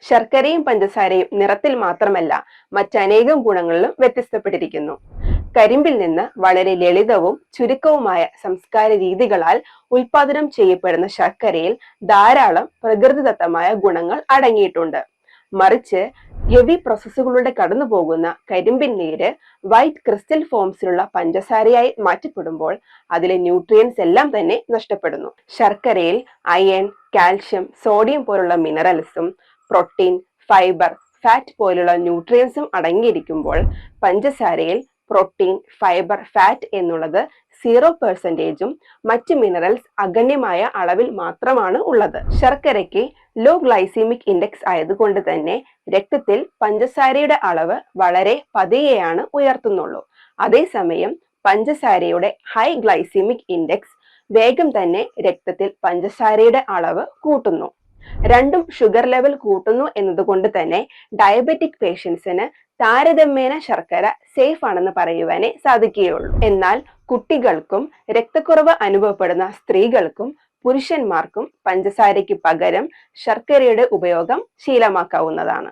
ശർക്കരയും പഞ്ചസാരയും നിറത്തിൽ മാത്രമല്ല മറ്റനേകം ഗുണങ്ങളിലും വ്യത്യസ്തപ്പെട്ടിരിക്കുന്നു. കരിമ്പിൽ നിന്ന് വളരെ ലളിതവും ചുരുക്കവുമായ സംസ്കാര രീതികളാൽ ഉൽപാദനം ചെയ്യപ്പെടുന്ന ശർക്കരയിൽ ധാരാളം പ്രകൃതിദത്തമായ ഗുണങ്ങൾ അടങ്ങിയിട്ടുണ്ട്. മറിച്ച് ഹെവി പ്രോസസ്സുകളിലൂടെ കടന്നു പോകുന്ന കരിമ്പിൻ നീര് വൈറ്റ് ക്രിസ്റ്റൽ ഫോംസിലുള്ള പഞ്ചസാരയായി മാറ്റപ്പെടുമ്പോൾ അതിലെ ന്യൂട്രിയൻസ് എല്ലാം തന്നെ നഷ്ടപ്പെടുന്നു. ശർക്കരയിൽ അയൺ, കാൽഷ്യം, സോഡിയം പോലുള്ള മിനറൽസും പ്രോട്ടീൻ, ഫൈബർ, ഫാറ്റ് പോലുള്ള ന്യൂട്രിയൻസും അടങ്ങിയിരിക്കുമ്പോൾ പഞ്ചസാരയിൽ പ്രോട്ടീൻ, ഫൈബർ, ഫാറ്റ് എന്നുള്ളത് 0%ഉം മറ്റ് മിനറൽസ് അഗണ്യമായ അളവിൽ മാത്രമാണ് ഉള്ളത്. ശർക്കരയ്ക്ക് ലോ ഗ്ലൈസീമിക് ഇൻഡെക്സ് ആയതുകൊണ്ട് തന്നെ രക്തത്തിൽ പഞ്ചസാരയുടെ അളവ് വളരെ പതിയെയാണ് ഉയർത്തുന്നുള്ളൂ. അതേസമയം പഞ്ചസാരയുടെ ഹൈ ഗ്ലൈസീമിക് ഇൻഡെക്സ് വേഗം തന്നെ രക്തത്തിൽ പഞ്ചസാരയുടെ അളവ് കൂട്ടുന്നു. രണ്ടും ഷുഗർ ലെവൽ കൂട്ടുന്നു എന്നതുകൊണ്ട് തന്നെ ഡയബറ്റിക് പേഷ്യൻസിന് താരതമ്യേന ശർക്കര സേഫ് ആണെന്ന് പറയുവാനേ സാധിക്കുകയുള്ളൂ. എന്നാൽ കുട്ടികൾക്കും രക്തക്കുറവ് അനുഭവപ്പെടുന്ന സ്ത്രീകൾക്കും പുരുഷന്മാർക്കും പഞ്ചസാരയ്ക്ക് പകരം ശർക്കരയുടെ ഉപയോഗം ശീലമാക്കാവുന്നതാണ്.